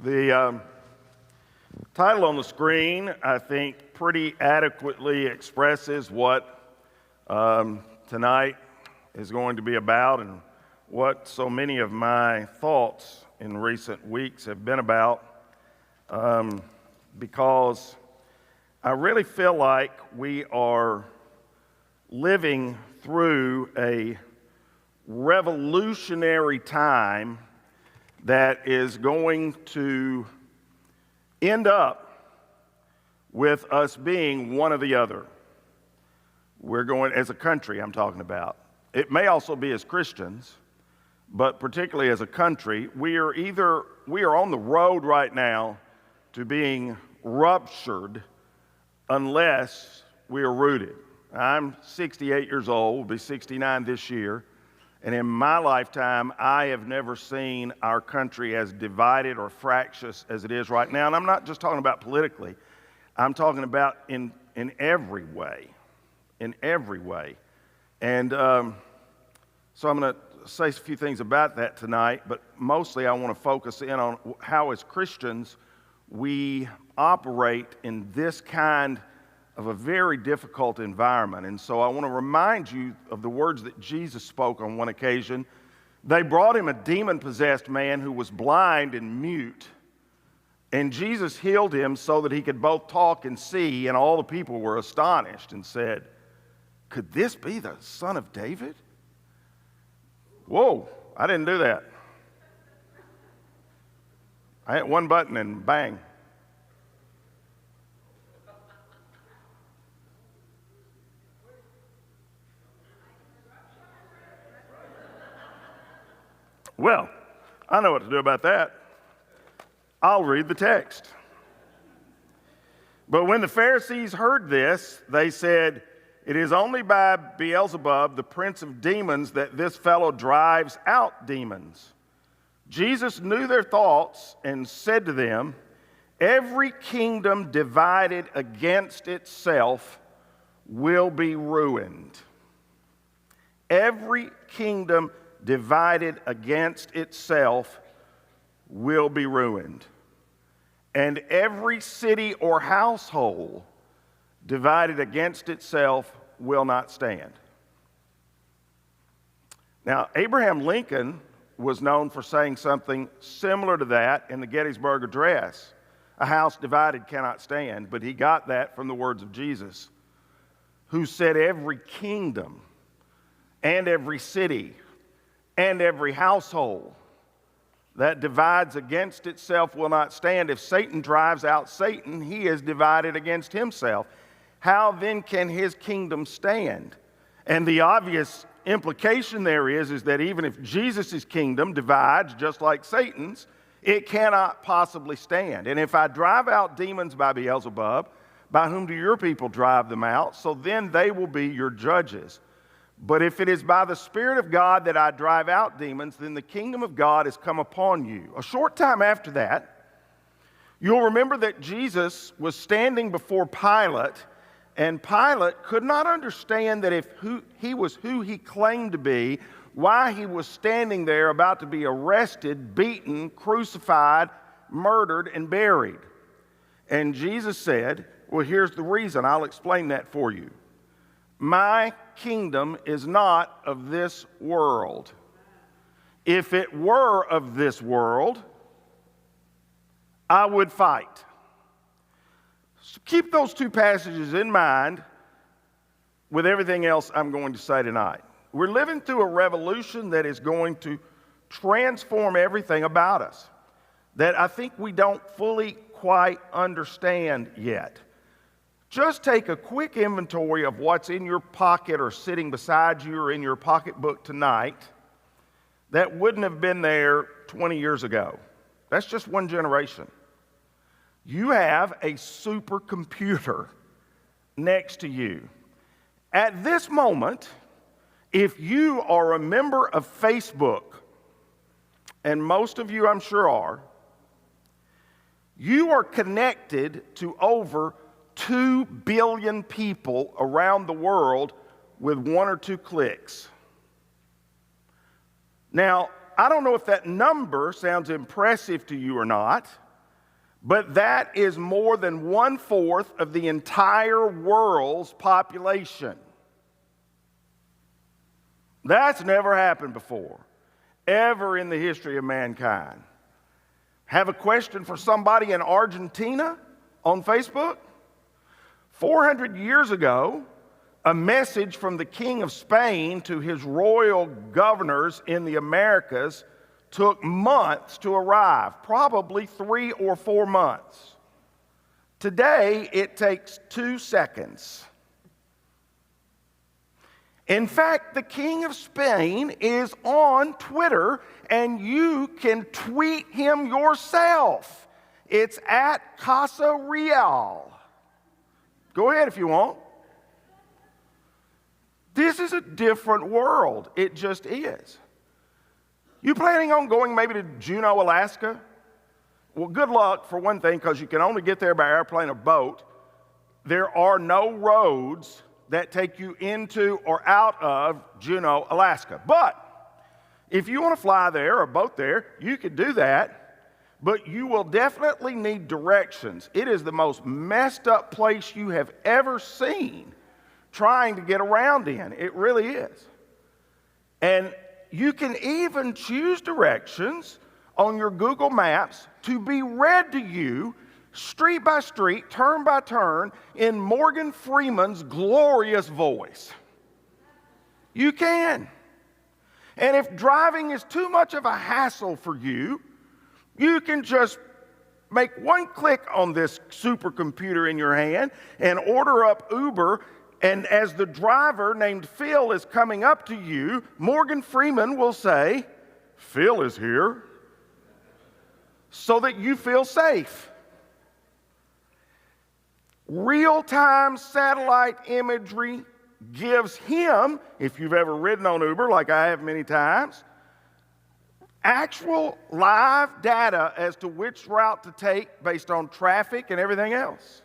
The title on the screen, I think, pretty adequately expresses what tonight is going to be about and what so many of my thoughts in recent weeks have been about, because I really feel like we are living through a revolutionary time that is going to end up with us being one or the other. We're going, as a country, I'm talking about. It may also be as Christians, but particularly as a country, we are on the road right now to being ruptured unless we are rooted. I'm 68 years old, will be 69 this year. And in my lifetime, I have never seen our country as divided or fractious as it is right now. And I'm not just talking about politically. I'm talking about in every way. In every way. And so I'm going to say a few things about that tonight, but mostly I want to focus in on how as Christians we operate in this kind of a very difficult environment. And so I want to remind you of the words that Jesus spoke on one occasion. They brought him a demon-possessed man who was blind and mute, and Jesus healed him so that he could both talk and see, and all the people were astonished and said, "Could this be the Son of David?" Whoa, I didn't do that. I hit one button and bang. Well, I know what to do about that. I'll read the text. But when the Pharisees heard this, they said, "It is only by Beelzebub, the prince of demons, that this fellow drives out demons." Jesus knew their thoughts and said to them, "Every kingdom divided against itself will be ruined." Every kingdom divided against itself will be ruined. And every city or household divided against itself will not stand. Now, Abraham Lincoln was known for saying something similar to that in the Gettysburg Address. A house divided cannot stand, but he got that from the words of Jesus, who said every kingdom and every city and every household that divides against itself will not stand. If Satan drives out Satan, he is divided against himself. How then can his kingdom stand? And the obvious implication there is that even if Jesus' kingdom divides just like Satan's, it cannot possibly stand. And if I drive out demons by Beelzebub, by whom do your people drive them out? So then they will be your judges. But if it is by the Spirit of God that I drive out demons, then the kingdom of God has come upon you. A short time after that, you'll remember that Jesus was standing before Pilate, and Pilate could not understand that if he was who he claimed to be, why he was standing there about to be arrested, beaten, crucified, murdered, and buried. And Jesus said, "Well, here's the reason. I'll explain that for you. My kingdom is not of this world. If it were of this world, I would fight." So keep those two passages in mind with everything else I'm going to say tonight. We're living through a revolution that is going to transform everything about us that I think we don't fully quite understand yet. Just take a quick inventory of what's in your pocket or sitting beside you or in your pocketbook tonight that wouldn't have been there 20 years ago. That's just one generation. You have a supercomputer next to you. At this moment, if you are a member of Facebook, and most of you I'm sure are, you are connected to over 2 billion people around the world with 1 or 2 clicks. Now, I don't know if that number sounds impressive to you or not, But that is more than 1/4 of the entire world's population. That's never happened before, ever in the history of mankind. Have a question for somebody in Argentina on Facebook? 400 years ago, a message from the King of Spain to his royal governors in the Americas took months to arrive, probably 3 or 4 months. Today, it takes 2 seconds. In fact, the King of Spain is on Twitter, and you can tweet him yourself. It's at Casa Real. Go ahead if you want. This is a different world. It just is. You planning on going maybe to Juneau, Alaska? Well, good luck for one thing, because you can only get there by airplane or boat. There are no roads that take you into or out of Juneau, Alaska. But if you want to fly there or boat there, you could do that, but you will definitely need directions. It is the most messed up place you have ever seen trying to get around in. It really is. And you can even choose directions on your Google Maps to be read to you street by street, turn by turn, in Morgan Freeman's glorious voice. You can. And if driving is too much of a hassle for you, you can just make one click on this supercomputer in your hand and order up Uber. And as the driver named Phil is coming up to you, Morgan Freeman will say, "Phil is here," so that you feel safe. Real-time satellite imagery gives him, if you've ever ridden on Uber like I have many times, actual live data as to which route to take based on traffic and everything else.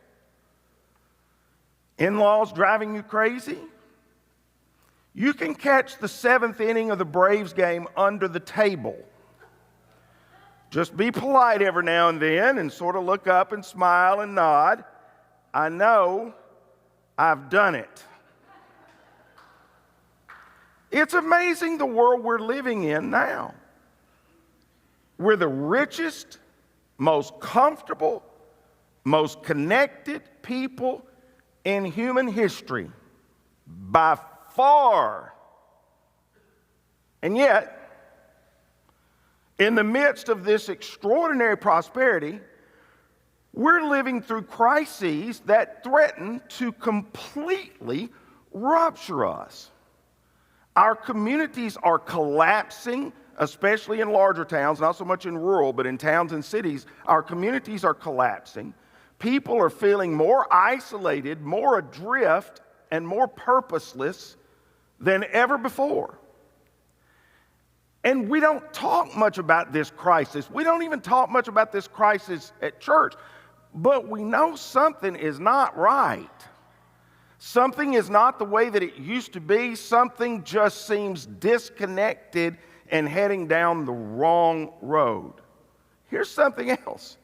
In-laws driving you crazy? You can catch the 7th inning of the Braves game under the table. Just be polite every now and then and sort of look up and smile and nod. I know, I've done it. It's amazing the world we're living in now. We're the richest, most comfortable, most connected people in human history, by far. And yet, in the midst of this extraordinary prosperity, we're living through crises that threaten to completely rupture us. Our communities are collapsing, especially in larger towns, not so much in rural, but in towns and cities. Our communities are collapsing. People are feeling more isolated, more adrift, and more purposeless than ever before. And we don't talk much about this crisis. We don't even talk much about this crisis at church. But we know something is not right. Something is not the way that it used to be. Something just seems disconnected and heading down the wrong road. Here's something else.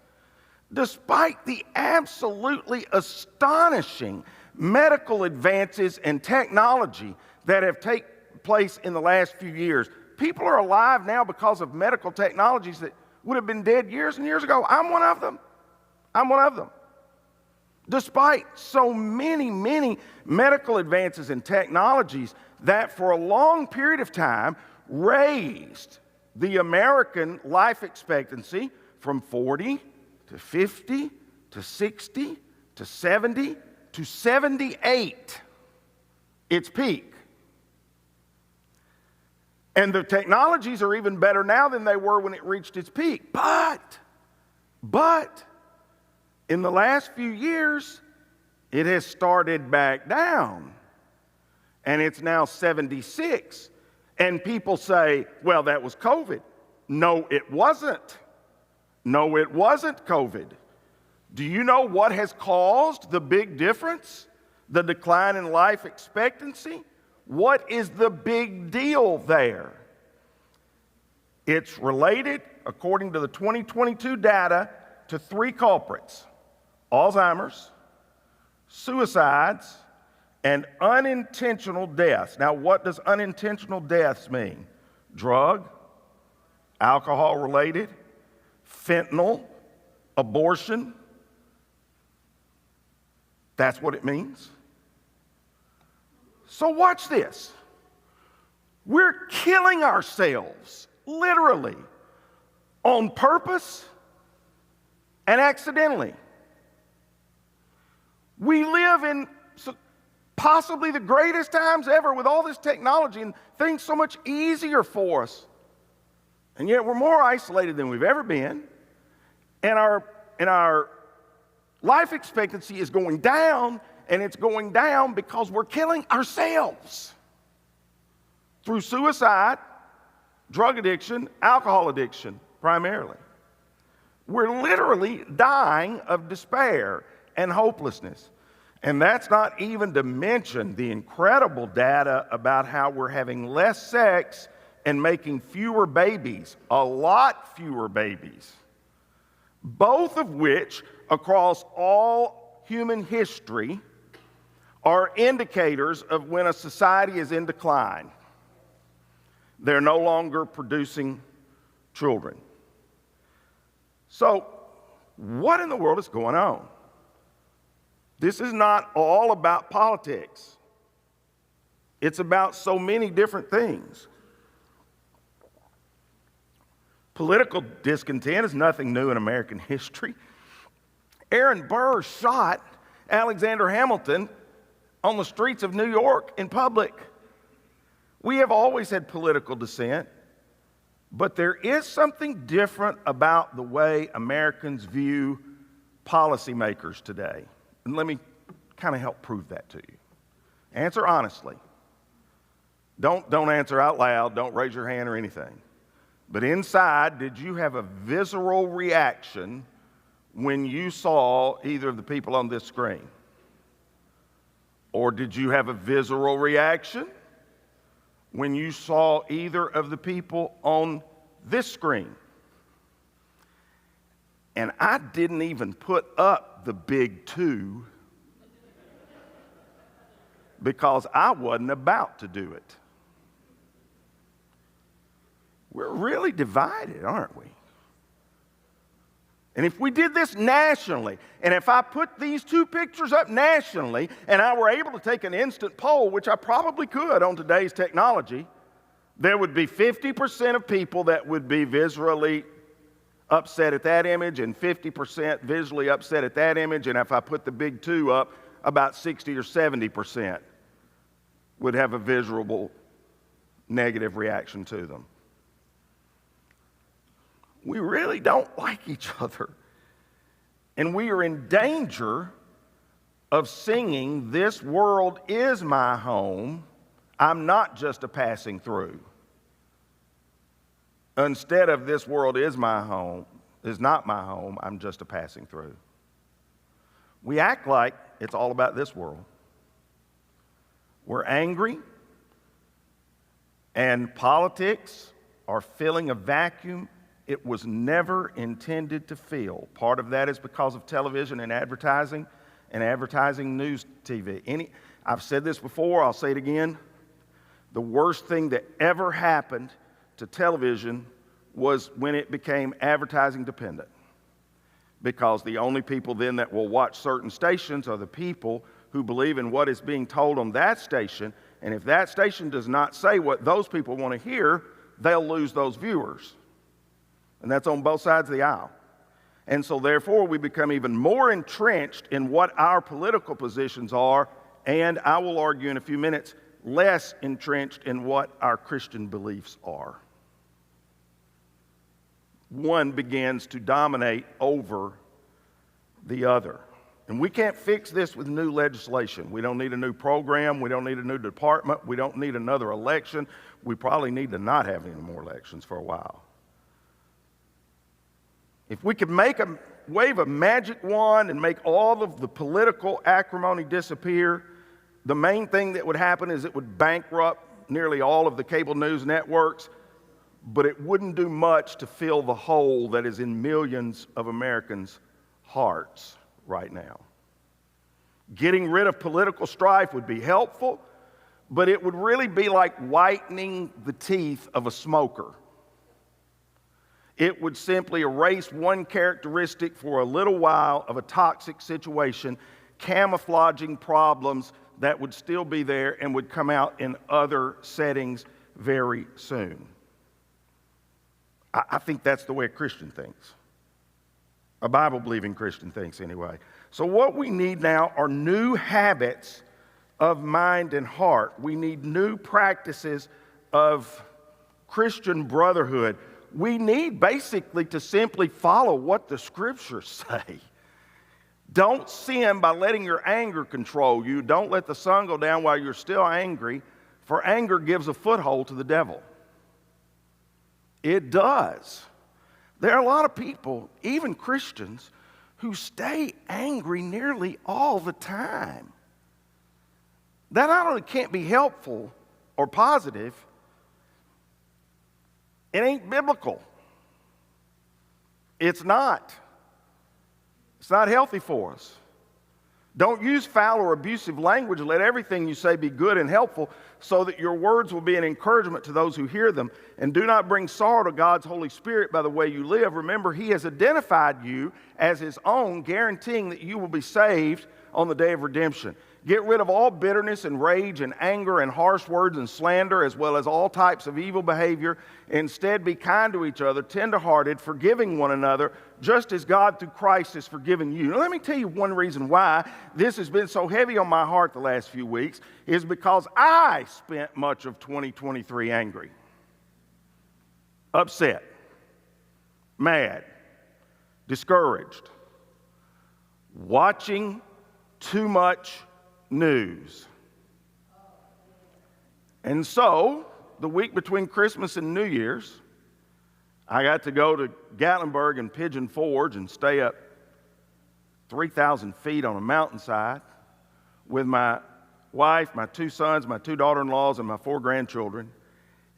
Despite the absolutely astonishing medical advances and technology that have taken place in the last few years, people are alive now because of medical technologies that would have been dead years and years ago. I'm one of them. Despite so many medical advances and technologies that for a long period of time raised the American life expectancy from 40 to 50 to 60 to 70 to 78, its peak. And the technologies are even better now than they were when it reached its peak. But in the last few years, it has started back down. And it's now 76. And people say, well, that was COVID. No, it wasn't. No, it wasn't COVID. Do you know what has caused the big difference? The decline in life expectancy? What is the big deal there? It's related, according to the 2022 data, to three culprits: Alzheimer's, suicides, and unintentional deaths. Now, what does unintentional deaths mean? Drug, alcohol-related, fentanyl, abortion. That's what it means. So watch this. We're killing ourselves, literally, on purpose and accidentally. We live in possibly the greatest times ever with all this technology and things so much easier for us. And yet we're more isolated than we've ever been. And our life expectancy is going down, and it's going down because we're killing ourselves through suicide, drug addiction, alcohol addiction, primarily. We're literally dying of despair and hopelessness. And that's not even to mention the incredible data about how we're having less sex and making fewer babies, a lot fewer babies, both of which, across all human history, are indicators of when a society is in decline. They're no longer producing children. So, what in the world is going on? This is not all about politics. It's about so many different things. Political discontent is nothing new in American history. Aaron Burr shot Alexander Hamilton on the streets of New York in public. We have always had political dissent, but there is something different about the way Americans view policymakers today. And let me kind of help prove that to you. Answer honestly. Don't answer out loud. Don't raise your hand or anything. But inside, did you have a visceral reaction when you saw either of the people on this screen? Or did you have a visceral reaction when you saw either of the people on this screen? And I didn't even put up the big two because I wasn't about to do it. We're really divided, aren't we? And if we did this nationally, and if I put these two pictures up nationally, and I were able to take an instant poll, which I probably could on today's technology, there would be 50% of people that would be viscerally upset at that image, and 50% visually upset at that image, and if I put the big two up, about 60 or 70% would have a visual negative reaction to them. We really don't like each other. And we are in danger of singing, "This world is my home. I'm not just a passing through." Instead of "This world is my home, is not my home, I'm just a passing through." We act like it's all about this world. We're angry, and politics are filling a vacuum it was never intended to fill. Part of that is because of television and advertising news TV. I've said this before, I'll say it again. The worst thing that ever happened to television was when it became advertising dependent. Because the only people then that will watch certain stations are the people who believe in what is being told on that station. And if that station does not say what those people want to hear, they'll lose those viewers. And that's on both sides of the aisle. And so therefore we become even more entrenched in what our political positions are, and I will argue in a few minutes, less entrenched in what our Christian beliefs are. One begins to dominate over the other. And we can't fix this with new legislation. We don't need a new program. We don't need a new department. We don't need another election. We probably need to not have any more elections for a while. If we could wave a magic wand and make all of the political acrimony disappear, the main thing that would happen is it would bankrupt nearly all of the cable news networks. but it wouldn't do much to fill the hole that is in millions of Americans' hearts right now. Getting rid of political strife would be helpful, but it would really be like whitening the teeth of a smoker. It would simply erase one characteristic for a little while of a toxic situation, camouflaging problems that would still be there and would come out in other settings very soon. I think that's the way a Christian thinks. A Bible-believing Christian thinks anyway. So what we need now are new habits of mind and heart. We need new practices of Christian brotherhood. We need basically to simply follow what the Scriptures say. Don't sin by letting your anger control you. Don't let the sun go down while you're still angry, for anger gives a foothold to the devil. It does. There are a lot of people, even Christians, who stay angry nearly all the time. That not only can't be helpful or positive, it ain't biblical. It's not. It's not healthy for us. Don't use foul or abusive language. Let everything you say be good and helpful so that your words will be an encouragement to those who hear them. And do not bring sorrow to God's Holy Spirit by the way you live. Remember, He has identified you as His own, guaranteeing that you will be saved on the day of redemption. Get rid of all bitterness and rage and anger and harsh words and slander, as well as all types of evil behavior. Instead, be kind to each other, tender-hearted, forgiving one another, just as God through Christ has forgiven you. Now, let me tell you one reason why this has been so heavy on my heart the last few weeks is because I spent much of 2023 angry, upset, mad, discouraged, watching too much news. And so, the week between Christmas and New Year's, I got to go to Gatlinburg and Pigeon Forge and stay up 3,000 feet on a mountainside with my wife, my 2 sons, my 2 daughter-in-laws, and my 4 grandchildren,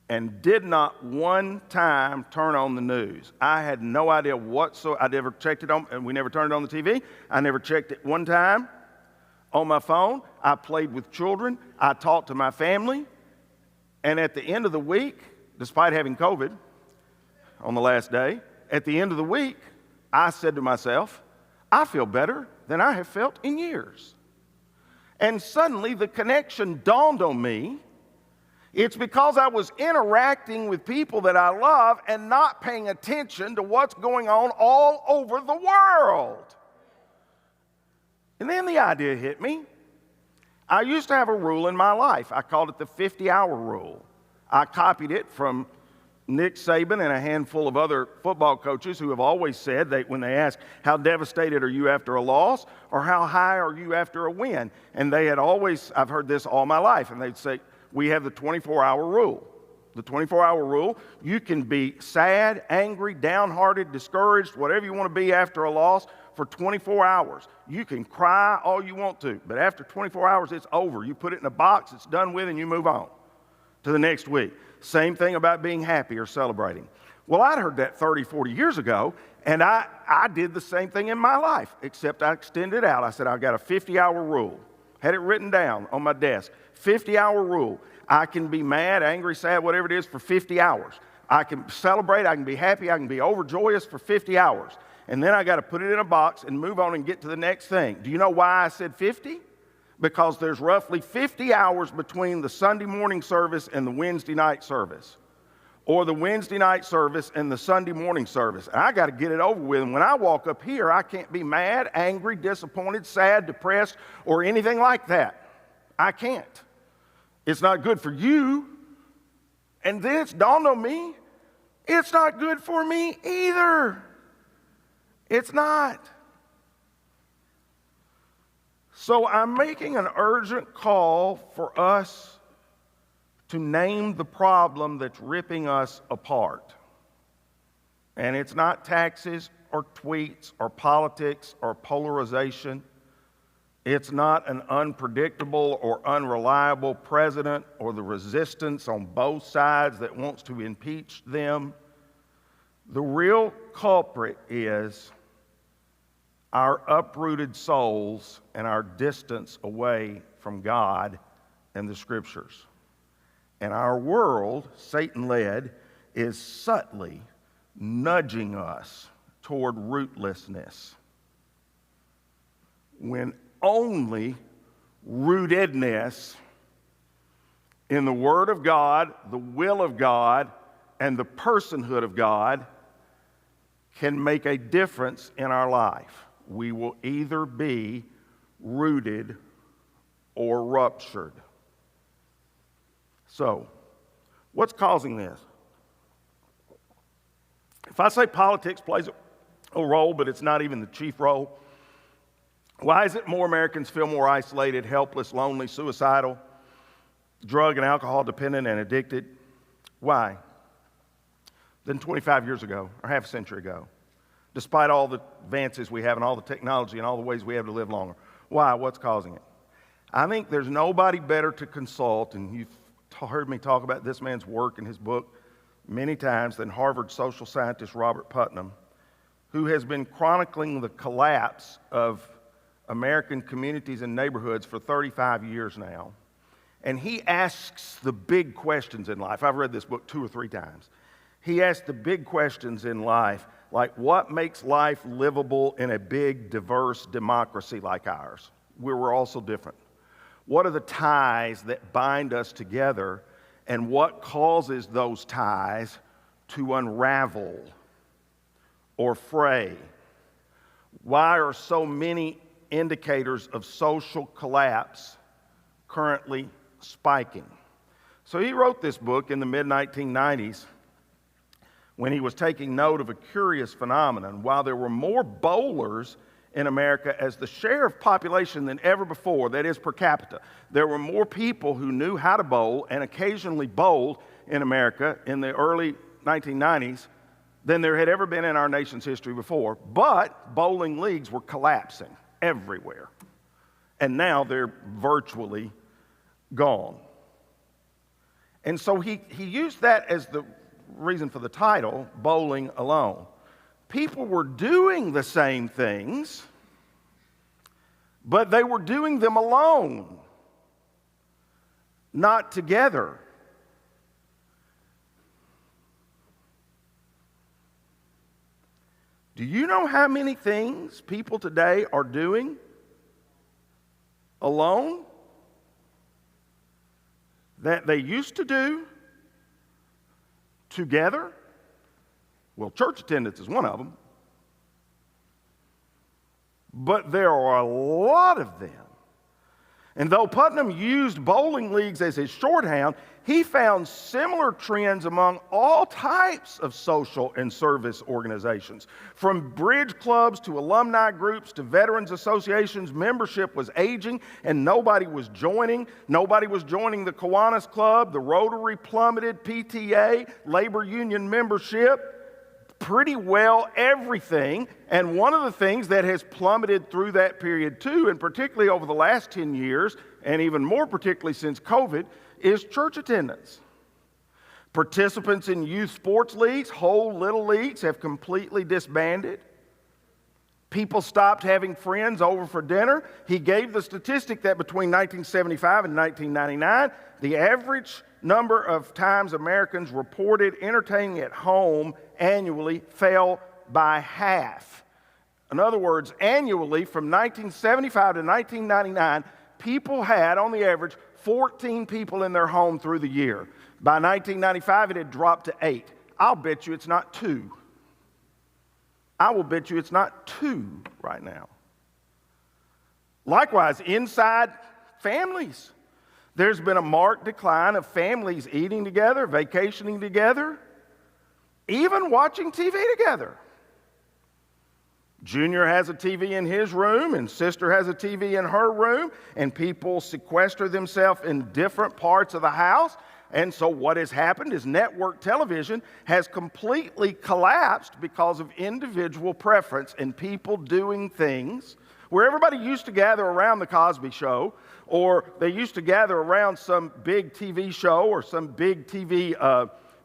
and did not one time turn on the news. I had no idea whatsoever. I never checked it on, and we never turned it on the TV. I never checked it one time on my phone. I played with children. I talked to my family. And at the end of the week, despite having COVID on the last day, at the end of the week, I said to myself, I feel better than I have felt in years. And suddenly the connection dawned on me. It's because I was interacting with people that I love and not paying attention to what's going on all over the world. And then the idea hit me. I used to have a rule in my life. I called it the 50-hour rule. I copied it from Nick Saban and a handful of other football coaches who have always said that when they ask, how devastated are you after a loss, or how high are you after a win? And they had always, I've heard this all my life, and they'd say, we have the 24-hour rule. The 24-hour rule, you can be sad, angry, downhearted, discouraged, whatever you want to be after a loss for 24 hours. You can cry all you want to, but after 24 hours, it's over. You put it in a box, it's done with, and you move on to the next week. Same thing about being happy or celebrating. Well, I'd heard that 30, 40 years ago, and I did the same thing in my life, except I extended it out. I said, I've got a 50-hour rule. Had it written down on my desk. 50-hour rule. I can be mad, angry, sad, whatever it is for 50 hours. I can celebrate, I can be happy, I can be overjoyous for 50 hours. And then I got to put it in a box and move on and get to the next thing. Do you know why I said 50? Because there's roughly 50 hours between the Sunday morning service and the Wednesday night service, or the Wednesday night service and the Sunday morning service. And I got to get it over with. And when I walk up here, I can't be mad, angry, disappointed, sad, depressed, or anything like that. I can't. It's not good for you. And then it's dawned on me, it's not good for me either. It's not. So I'm making an urgent call for us to name the problem that's ripping us apart. And it's not taxes or tweets or politics or polarization. It's not an unpredictable or unreliable president or the resistance on both sides that wants to impeach them. The real culprit is our uprooted souls and our distance away from God and the Scriptures. And our world, Satan-led, is subtly nudging us toward rootlessness, when only rootedness in the Word of God, the will of God, and the personhood of God can make a difference in our life. We will either be rooted or ruptured. So, what's causing this? If I say politics plays a role, but it's not even the chief role, why is it more Americans feel more isolated, helpless, lonely, suicidal, drug and alcohol dependent, and addicted? Why? Than 25 years ago, or half a century ago, despite all the advances we have and all the technology and all the ways we have to live longer. Why? What's causing it? I think there's nobody better to consult, and you've heard me talk about this man's work in his book many times, than Harvard social scientist Robert Putnam, who has been chronicling the collapse of American communities and neighborhoods for 35 years now. And he asks the big questions in life. I've read this book 2 or 3 times. He asks the big questions in life, like what makes life livable in a big, diverse democracy like ours, where we're all so different? What are the ties that bind us together, and what causes those ties to unravel or fray? Why are so many indicators of social collapse currently spiking? So he wrote this book in the mid-1990s when he was taking note of a curious phenomenon. While there were more bowlers in America as the share of population than ever before, that is per capita, there were more people who knew how to bowl and occasionally bowled in America in the early 1990s than there had ever been in our nation's history before. But bowling leagues were collapsing everywhere. And now they're virtually gone. And so he used that as the reason for the title, Bowling Alone. People were doing the same things, but they were doing them alone, not together. Do you know how many things people today are doing alone that they used to do together? Well, church attendance is one of them. But there are a lot of them. And though Putnam used bowling leagues as his shorthand, he found similar trends among all types of social and service organizations. From bridge clubs to alumni groups to veterans associations, membership was aging and nobody was joining. Nobody was joining the Kiwanis Club, the Rotary plummeted, PTA, labor union membership. Pretty well everything. And one of the things that has plummeted through that period too, and particularly over the last 10 years, and even more particularly since COVID, is church attendance. Participants in youth sports leagues, whole little leagues, have completely disbanded. People stopped having friends over for dinner. He gave the statistic that between 1975 and 1999, the average number of times Americans reported entertaining at home annually fell by half. In other words, annually from 1975 to 1999, people had, on the average, 14 people in their home through the year. By 1995, it had dropped to 8. I'll bet you it's not 2. I will bet you it's not 2 right now. Likewise, inside families, there's been a marked decline of families eating together, vacationing together, even watching TV together. Junior has a TV in his room, and sister has a TV in her room, and people sequester themselves in different parts of the house. And so what has happened is network television has completely collapsed because of individual preference and people doing things where everybody used to gather around the Cosby Show, or they used to gather around some big TV show or some big TV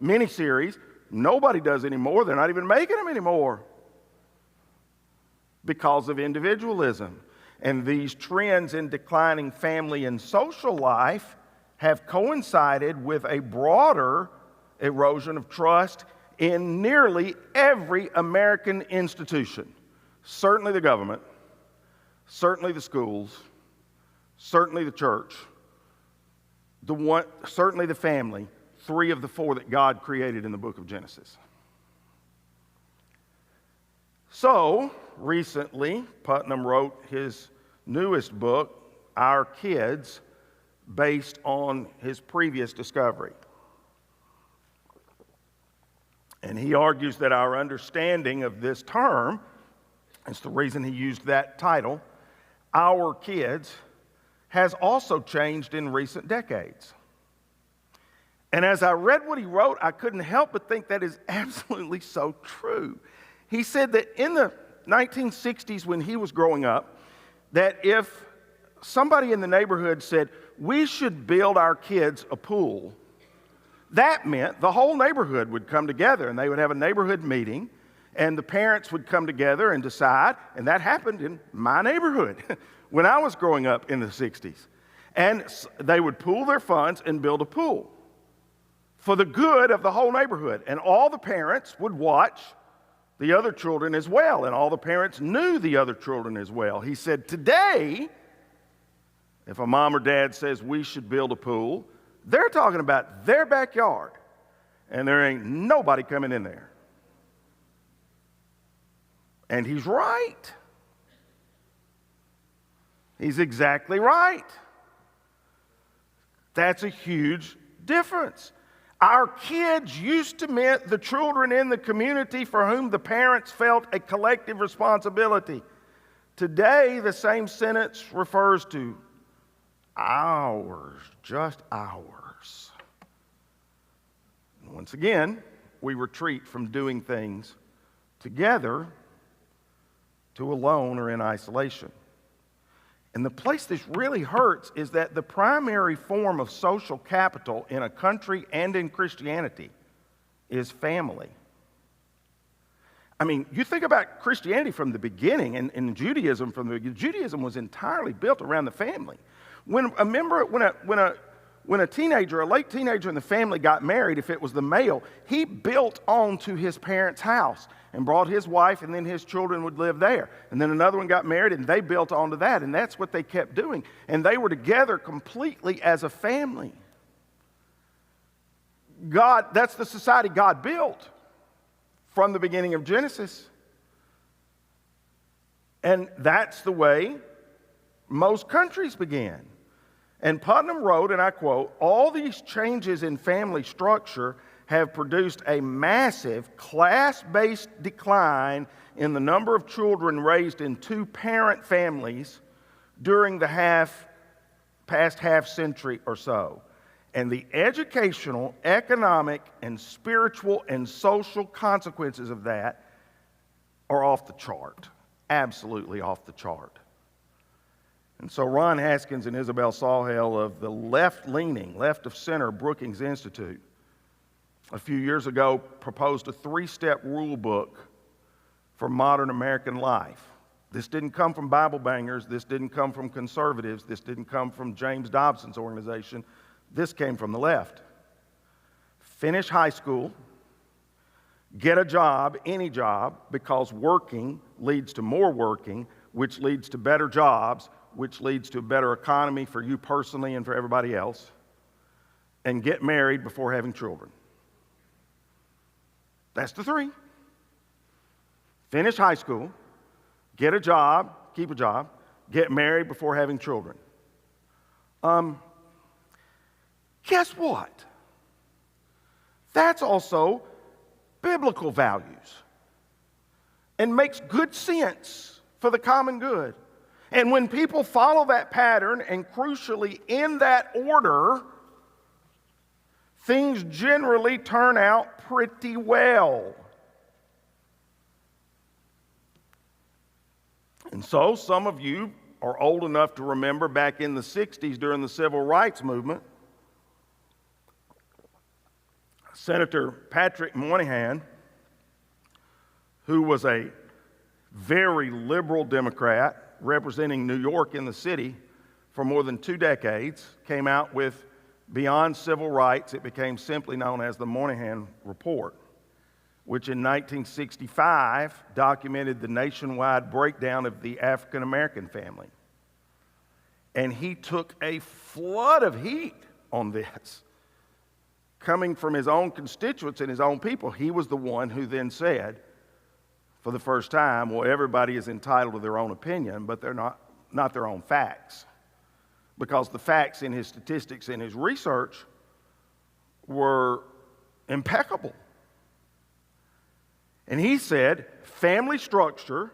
miniseries. Nobody does anymore. They're not even making them anymore because of individualism. And these trends in declining family and social life have coincided with a broader erosion of trust in nearly every American institution. Certainly the government, certainly the schools, certainly the church, certainly the family, 3 of the 4 that God created in the book of Genesis. So, recently, Putnam wrote his newest book, Our Kids, based on his previous discovery. And he argues that our understanding of this term, it's the reason he used that title, Our Kids, has also changed in recent decades. And as I read what he wrote, I couldn't help but think that is absolutely so true. He said that in the 1960s when he was growing up, that if somebody in the neighborhood said, we should build our kids a pool, that meant the whole neighborhood would come together and they would have a neighborhood meeting and the parents would come together and decide, and that happened in my neighborhood when I was growing up in the 60s. And they would pool their funds and build a pool for the good of the whole neighborhood. And all the parents would watch the other children as well, and all the parents knew the other children as well. He said, today, if a mom or dad says we should build a pool, they're talking about their backyard, and there ain't nobody coming in there. And he's right. He's exactly right. That's a huge difference. Our kids used to mean the children in the community for whom the parents felt a collective responsibility. Today, the same sentence refers to ours, just ours. And once again, we retreat from doing things together to alone or in isolation. And the place this really hurts is that the primary form of social capital in a country and in Christianity is family. I mean, you think about Christianity from the beginning and Judaism from the beginning. Judaism was entirely built around the family. When a teenager, a late teenager in the family got married, if it was the male, he built onto his parents' house and brought his wife, and then his children would live there. And then another one got married, and they built onto that, and that's what they kept doing. And they were together completely as a family. That's the society God built from the beginning of Genesis. And that's the way most countries began. And Putnam wrote, and I quote, all these changes in family structure have produced a massive class-based decline in the number of children raised in 2-parent families during the past half century or so. And the educational, economic, and spiritual and social consequences of that are off the chart, absolutely off the chart. And so Ron Haskins and Isabel Sawhill of the left-leaning, left-of-center Brookings Institute a few years ago proposed a 3-step rule book for modern American life. This didn't come from Bible bangers. This didn't come from conservatives. This didn't come from James Dobson's organization. This came from the left. Finish high school, get a job, any job, because working leads to more working, which leads to better jobs, which leads to a better economy for you personally and for everybody else, and get married before having children. That's the 3. Finish high school, get a job, keep a job, get married before having children. Guess what? That's also biblical values and makes good sense for the common good. And when people follow that pattern, and crucially in that order, things generally turn out pretty well. And so some of you are old enough to remember back in the 60s during the civil rights movement, Senator Patrick Moynihan, who was a very liberal Democrat representing New York in the city for more than 2 decades, came out with Beyond Civil Rights. It became simply known as the Moynihan Report, which in 1965 documented the nationwide breakdown of the African American family. And he took a flood of heat on this, coming from his own constituents and his own people. He was the one who then said, for the first time, well, everybody is entitled to their own opinion, but they're not their own facts. Because the facts in his statistics and his research were impeccable. And he said, family structure,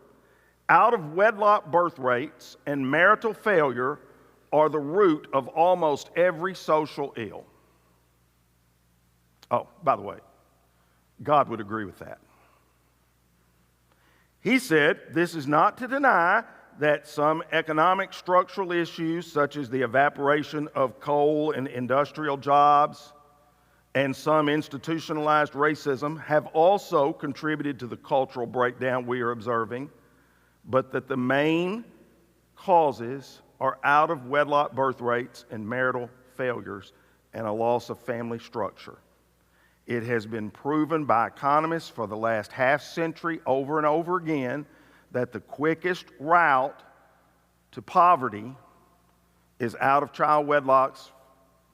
out-of-wedlock birth rates, and marital failure are the root of almost every social ill. Oh, by the way, God would agree with that. He said, this is not to deny that some economic structural issues, such as the evaporation of coal and industrial jobs, and some institutionalized racism, have also contributed to the cultural breakdown we are observing, but that the main causes are out-of-wedlock birth rates and marital failures and a loss of family structure. It has been proven by economists for the last half century over and over again that the quickest route to poverty is out of child wedlocks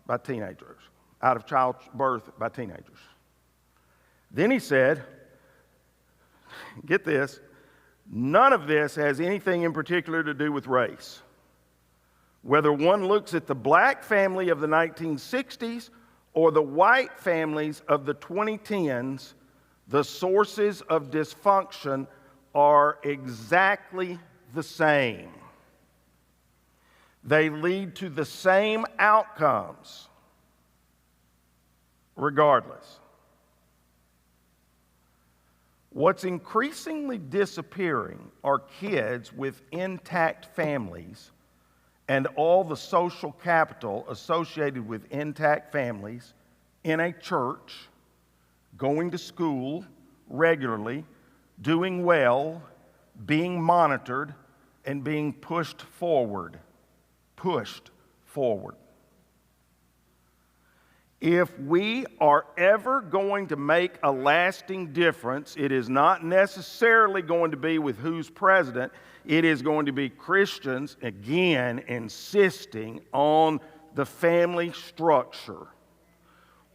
by teenagers, out of childbirth by teenagers. Then he said, get this, none of this has anything in particular to do with race. Whether one looks at the black family of the 1960s or the white families of the 2010s, the sources of dysfunction are exactly the same. They lead to the same outcomes, regardless. What's increasingly disappearing are kids with intact families and all the social capital associated with intact families in a church, going to school regularly, doing well, being monitored, and being pushed forward. Pushed forward. If we are ever going to make a lasting difference, it is not necessarily going to be with who's president. It is going to be Christians, again, insisting on the family structure.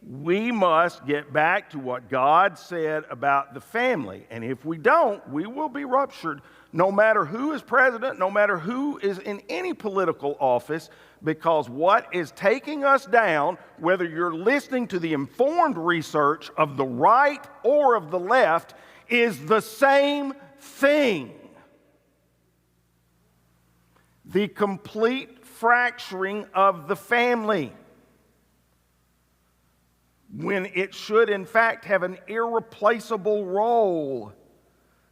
We must get back to what God said about the family. And if we don't, we will be ruptured, no matter who is president, no matter who is in any political office, because what is taking us down, whether you're listening to the informed research of the right or of the left, is the same thing. The complete fracturing of the family, when it should in fact have an irreplaceable role.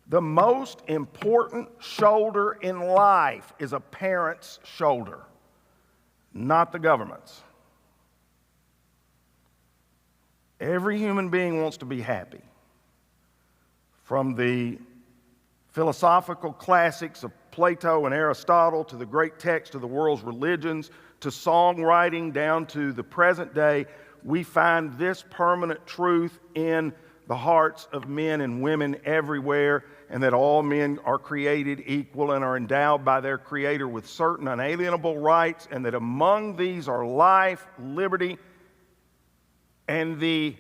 The most important shoulder in life is a parent's shoulder, not the government's. Every human being wants to be happy. From the philosophical classics of Plato and Aristotle to the great texts of the world's religions to songwriting down to the present day, we find this permanent truth in the hearts of men and women everywhere, and that all men are created equal and are endowed by their Creator with certain unalienable rights, and that among these are life, liberty, and the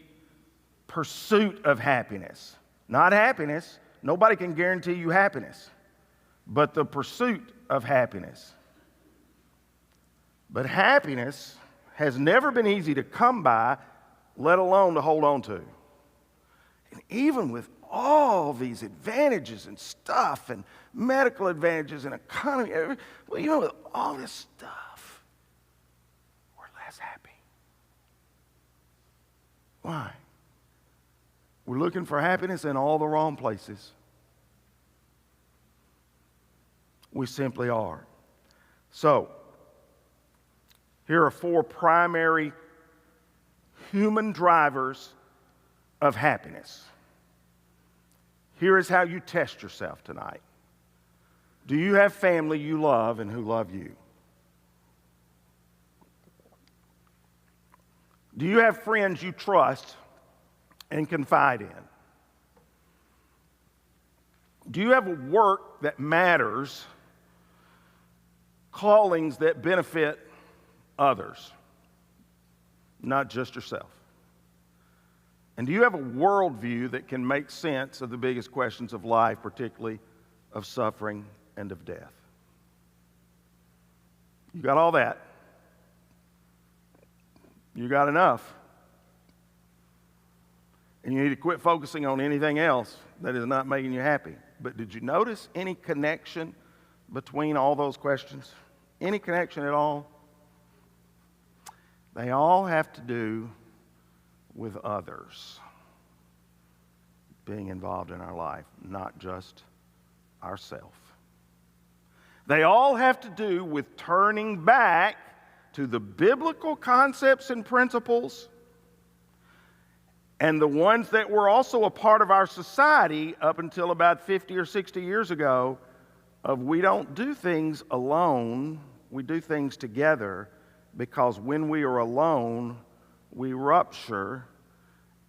pursuit of happiness. Not happiness. Nobody can guarantee you happiness, but the pursuit of happiness. But happiness has never been easy to come by, let alone to hold on to. And even with all these advantages and stuff, and medical advantages and economy, well, even with all this stuff, we're less happy. Why? We're looking for happiness in all the wrong places. We simply are. So, here are 4 primary human drivers of happiness. Here is how you test yourself tonight. Do you have family you love and who love you? Do you have friends you trust and confide in? Do you have a work that matters, callings that benefit others, not just yourself? And do you have a worldview that can make sense of the biggest questions of life, particularly of suffering and of death? You got all that? You got enough. And you need to quit focusing on anything else that is not making you happy. But did you notice any connection between all those questions? Any connection at all? They all have to do with others being involved in our life, not just ourselves. They all have to do with turning back to the biblical concepts and principles, and the ones that were also a part of our society up until about 50 or 60 years ago, of we don't do things alone, we do things together, because when we are alone, we rupture.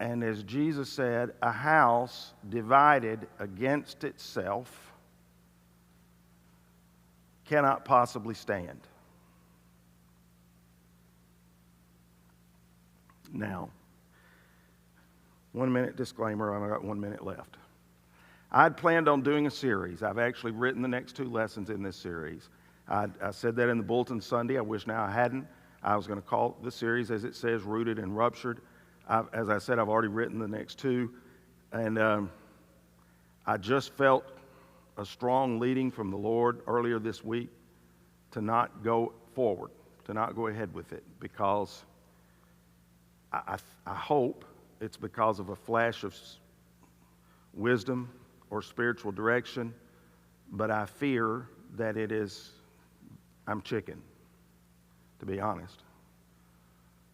And as Jesus said, a house divided against itself cannot possibly stand. Now, 1 minute disclaimer, I've got 1 minute left. I'd planned on doing a series. I've actually written the next 2 lessons in this series. I said that in the bulletin Sunday. I wish now I hadn't. I was going to call the series, as it says, Rooted and Ruptured. As I said, I've already written the next 2. And I just felt a strong leading from the Lord earlier this week to not go forward, to not go ahead with it, because I hope it's because of a flash of wisdom or spiritual direction, but I fear that I'm chicken, to be honest.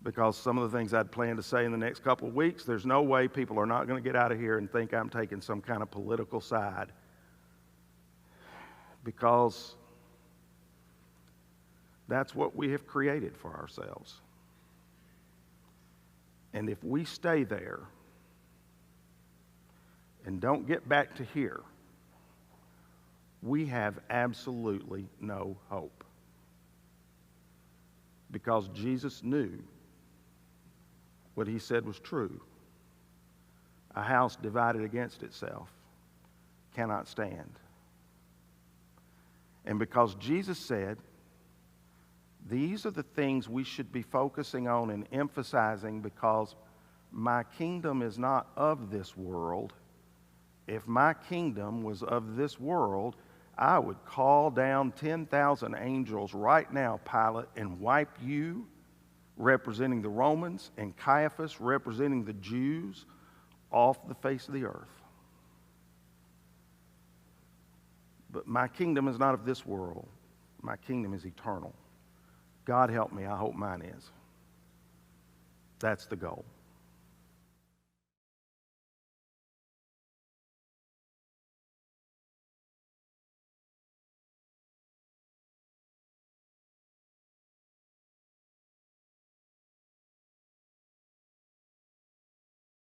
Because some of the things I'd planned to say in the next couple of weeks, there's no way people are not going to get out of here and think I'm taking some kind of political side. Because that's what we have created for ourselves. And if we stay there and don't get back to here, we have absolutely no hope. Because Jesus knew what he said was true. A house divided against itself cannot stand. And because Jesus said, these are the things we should be focusing on and emphasizing, because my kingdom is not of this world. If my kingdom was of this world, I would call down 10,000 angels right now, Pilate, and wipe you, representing the Romans, and Caiaphas, representing the Jews, off the face of the earth. But my kingdom is not of this world. My kingdom is eternal. God help me, I hope mine is. That's the goal.